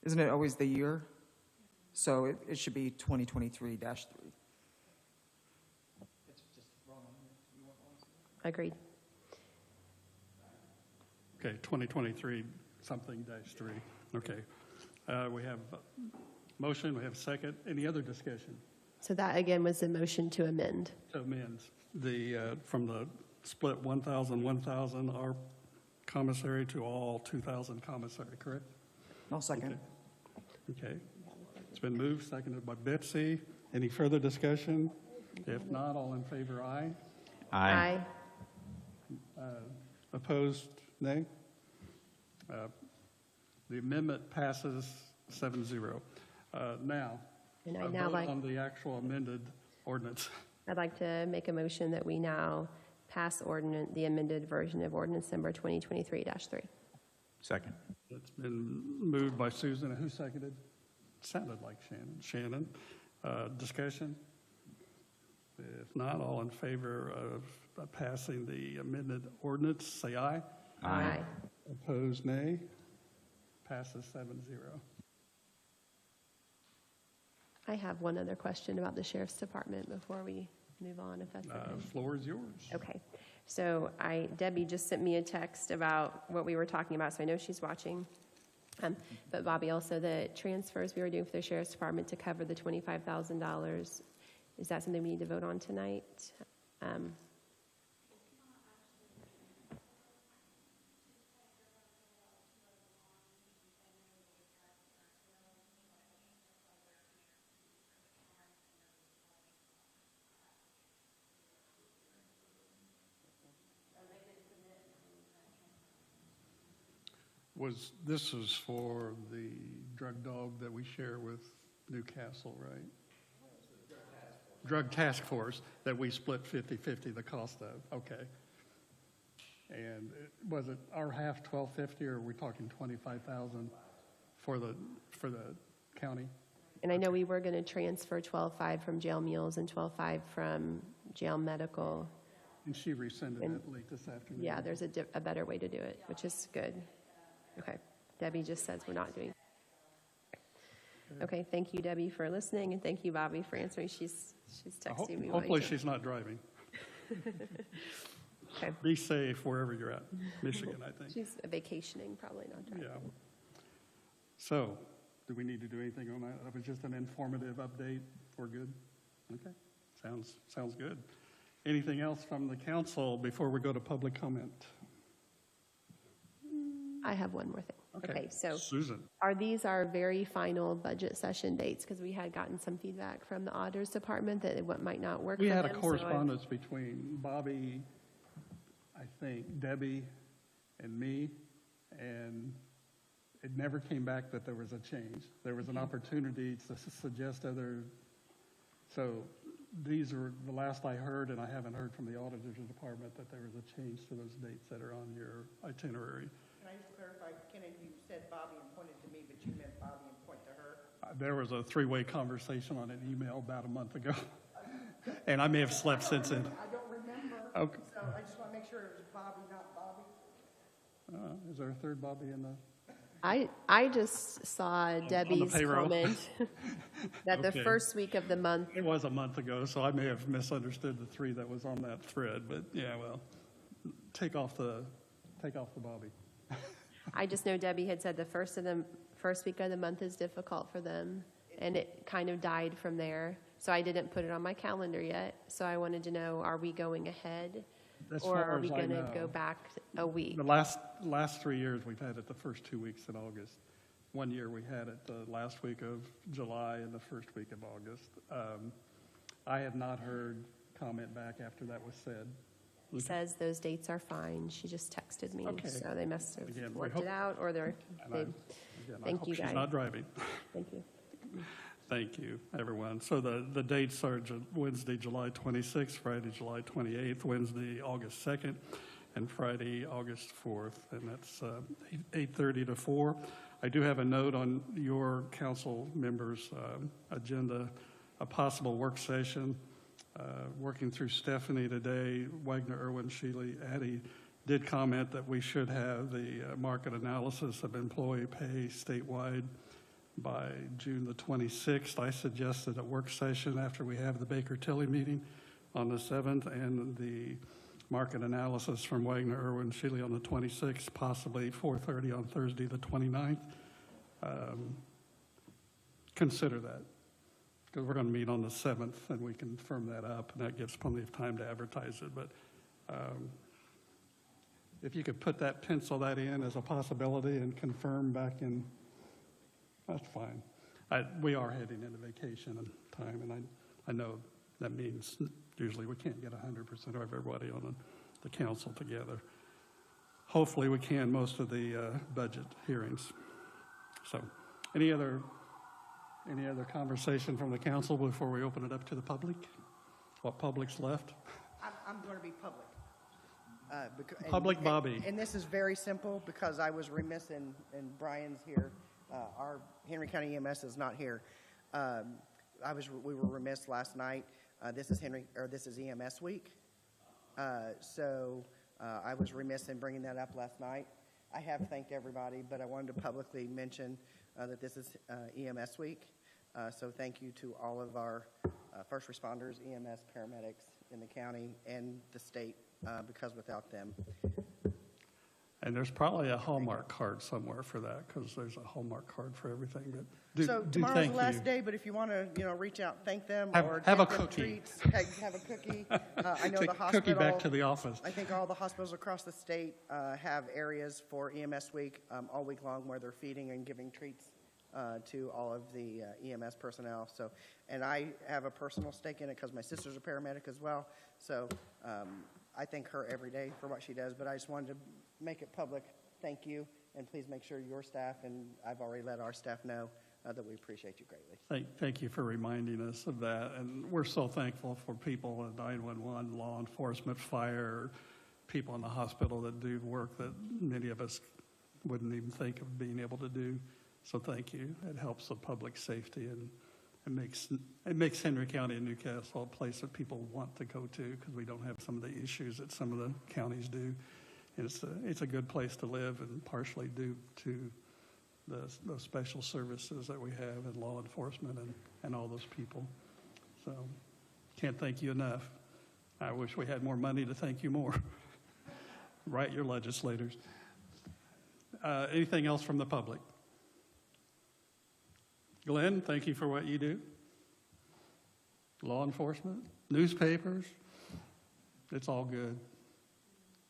Isn't it always the year? So it should be 2023-3. Agreed. Okay, 2023 something -3. Okay. We have motion, we have second. Any other discussion? So that again was the motion to amend. To amend from the split 1,000, our commissary to all 2,000 commissary, correct? No, second. Okay. It's been moved, seconded by Betsy. Any further discussion? If not, all in favor, aye. Aye. Opposed, nay? The amendment passes 7-0. Now, And a I'd now vote like, on the actual amended ordinance. I'd like to make a motion that we now pass the amended version of ordinance number 2023-3. Second. It's been moved by Susan. Who seconded? Sounded like Shannon. Shannon. Discussion? If not, all in favor of passing the amended ordinance, say aye. Aye. Opposed, nay. Passes 7-0. I have one other question about the Sheriff's Department before we move on, if that's okay. Floor is yours. Okay. So Debbie just sent me a text about what we were talking about, so I know she's watching. But Bobby, also the transfers we were doing for the Sheriff's Department to cover the $25,000, is that something we need to vote on tonight? This is for the drug dog that we share with Newcastle, right? Drug task force that we split 50-50 the cost of, okay. And was it our half 1,250 or are we talking 25,000 for the county? And I know we were going to transfer 12.5 from jail meals and 12.5 from jail medical. And she rescinded And- it late this afternoon. Yeah, there's a better way to do it, which is good. Okay, Debbie just says we're not doing. Okay, thank you, Debbie, for listening, and thank you, Bobby, for answering. She's texting me. while you Hopefully do- she's not driving. Okay. Be safe wherever you're at. Michigan, I think. She's vacationing, probably not driving. Yeah. So, do we need to do anything on that? That was just an informative update. We're good? Okay, sounds good. Anything else from the council before we go to public comment? I have one more thing. Okay, so Susan. are these our very final budget session dates? Because we had gotten some feedback from the auditors department that what might not work for We them. had a correspondence between Bobby, I think, Debbie, and me, and it never came back that there was a change. There was an opportunity to suggest other, so these are the last I heard, and I haven't heard from the auditors department that there was a change to those dates that are on your itinerary. Can I just clarify, Kenneth, you said Bobby and pointed to me, but you meant Bobby and point to her? There was a three-way conversation on an email about a month ago, and I may have slept since then. I don't remember. Okay. So I just want to make sure it was Bobby, not Bobby. Is there a third Bobby in the? I just saw Debbie's payroll? comment that the Okay. first week of the month, It was a month ago, so I may have misunderstood the three that was on that thread, but yeah, well, take off the Bobby. I just know Debbie had said the first week of the month is difficult for them, and it kind of died from there. So I didn't put it on my calendar yet. So I wanted to know, are we going ahead? As Or far are we as I going to know. go back a week? The last 3 years, we've had it the first 2 weeks in August. One year, we had it the last week of July and the first week of August. I have not heard comment back after that was said. He says those dates are fine. She just texted me, Okay. so they must have Again, we worked hope- it out, or And they, again, I thank hope you, she's guys. not driving. Thank you. Thank you, everyone. So the dates are Wednesday, July 26th, Friday, July 28th, Wednesday, August 2nd, and Friday, August 4th, and that's 8:30 to 4. I do have a note on your council members' agenda, a possible work session. Working through Stephanie today, Wagner, Irwin, Shealy, Addie did comment that we should have the market analysis of employee pay statewide by June the 26th. I suggested a work session after we have the Baker-Tilly meeting on the 7th and the market analysis from Wagner, Irwin, Shealy on the 26th, possibly 4:30 on Thursday the 29th. Consider that, because we're going to meet on the 7th, and we can firm that up, and that gives plenty of time to advertise it. But if you could pencil that in as a possibility and confirm back in, that's fine. We are heading into vacation and time, and I know that means usually we can't get 100% of everybody on the council together. Hopefully we can most of the budget hearings. So any other conversation from the council before we open it up to the public? What public's left? I'm going to be public. Public Bobby. And this is very simple because I was remiss and Brian's here. Our Henry County EMS is not here. We were remiss last night. This is EMS week. So I was remiss in bringing that up last night. I have thanked everybody, but I wanted to publicly mention that this is EMS week. So thank you to all of our first responders, EMS, paramedics in the county and the state, because without them. And there's probably a Hallmark card somewhere for that, because there's a Hallmark card for everything. But So tomorrow's the last day, but if you want to, reach out, thank them, or have a give them cookie. treats, have a cookie. I know Take the a cookie hospital. back to the office. I think all the hospitals across the state have areas for EMS week all week long where they're feeding and giving treats to all of the EMS personnel. So, and I have a personal stake in it because my sister's a paramedic as well. So I thank her every day for what she does. But I just wanted to make it public. Thank you, and please make sure your staff, and I've already let our staff know that we appreciate you greatly. Thank you for reminding us of that. And we're so thankful for people at 911, law enforcement, fire, people in the hospital that do work that many of us wouldn't even think of being able to do. So thank you. It helps with public safety, and it makes Henry County and Newcastle a place that people want to go to because we don't have some of the issues that some of the counties do. And it's a good place to live, and partially due to the special services that we have in law enforcement and all those people. So can't thank you enough. I wish we had more money to thank you more. Write your legislators. Anything else from the public? Glenn, thank you for what you do. Law enforcement, newspapers, it's all good,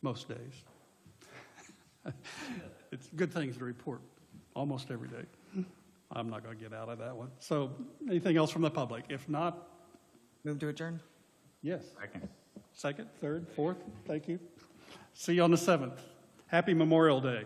most days. It's good things to report almost every day. I'm not going to get out of that one. So anything else from the public? If not, Move to adjourn? yes. Second. Second, third, fourth, thank you. See you on the 7th. Happy Memorial Day.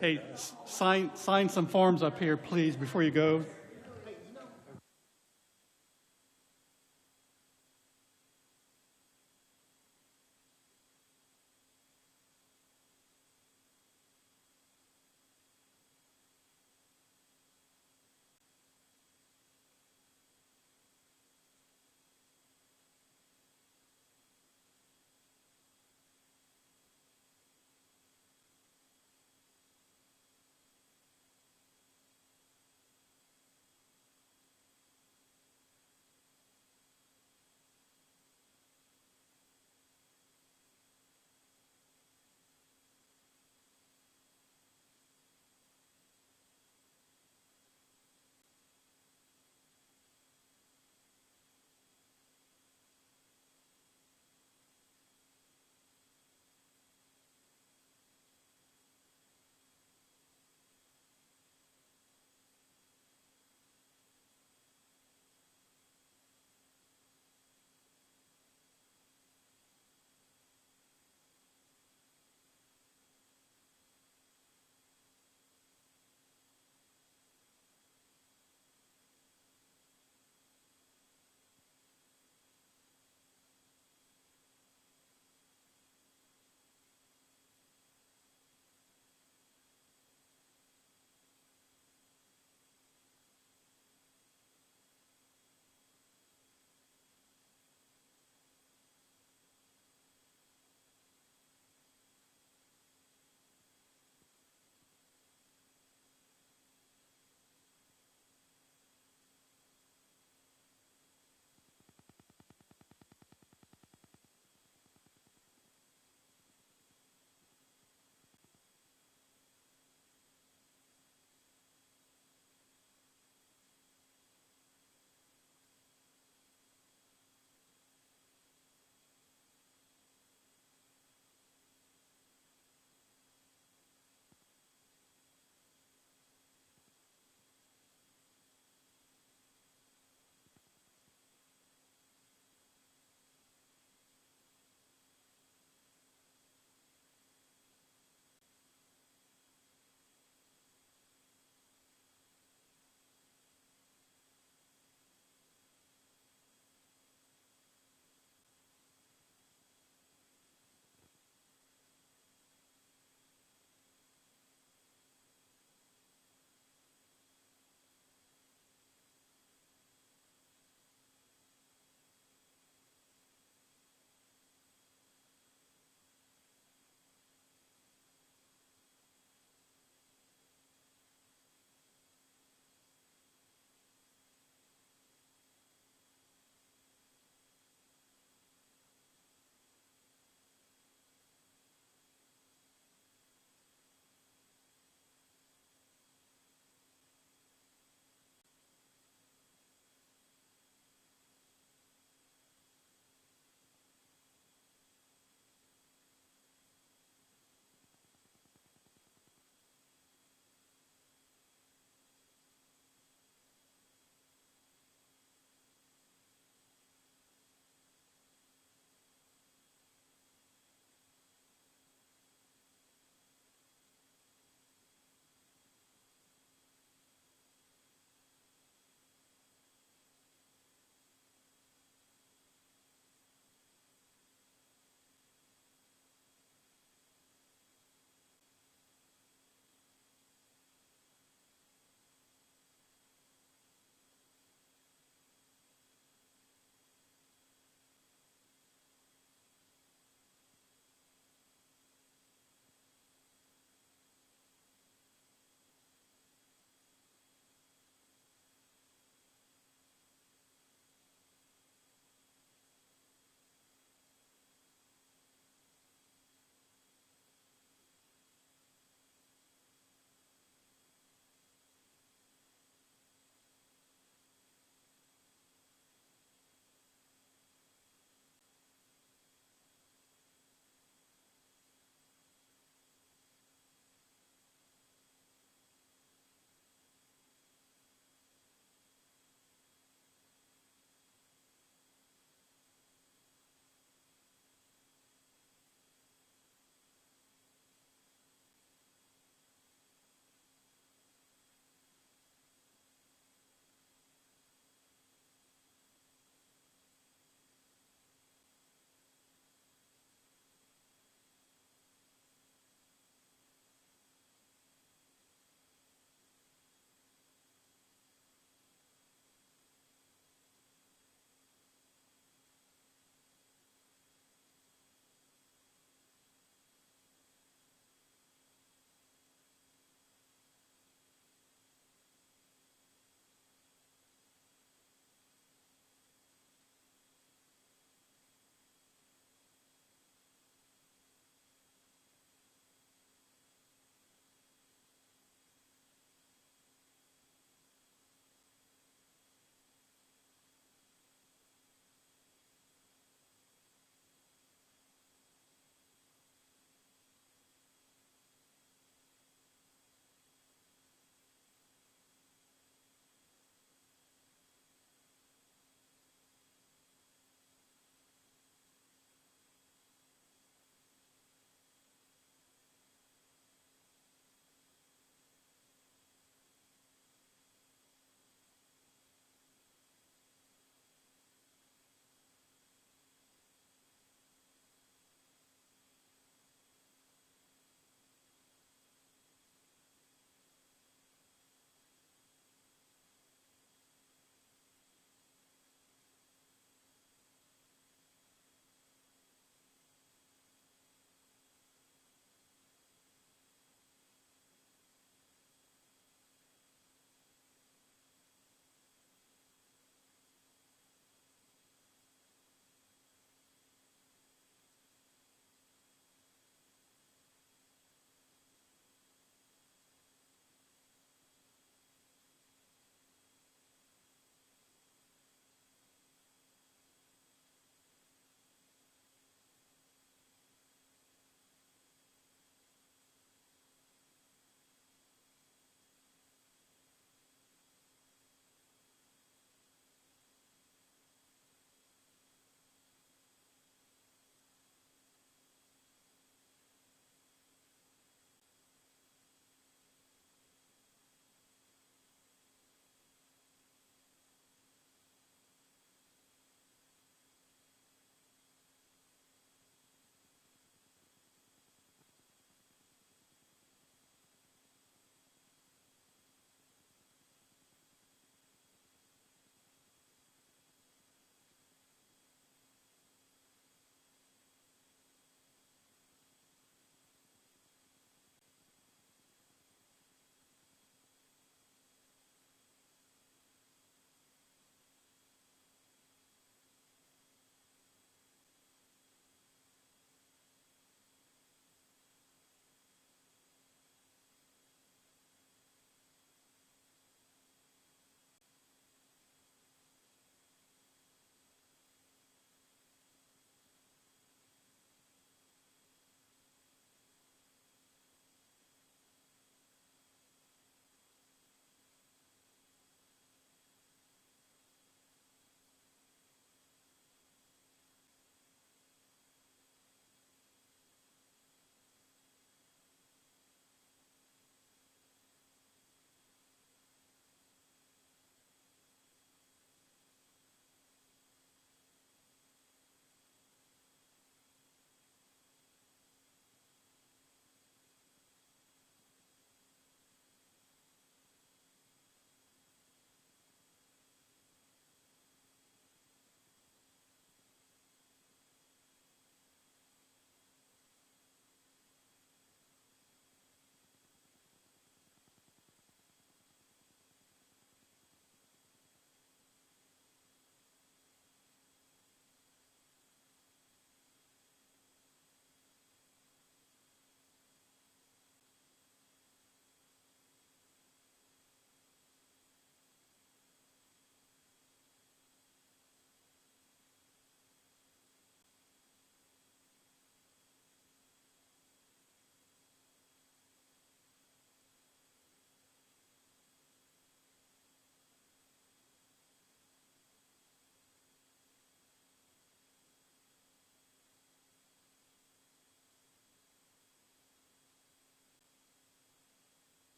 Hey, sign some forms up here, please, before you go.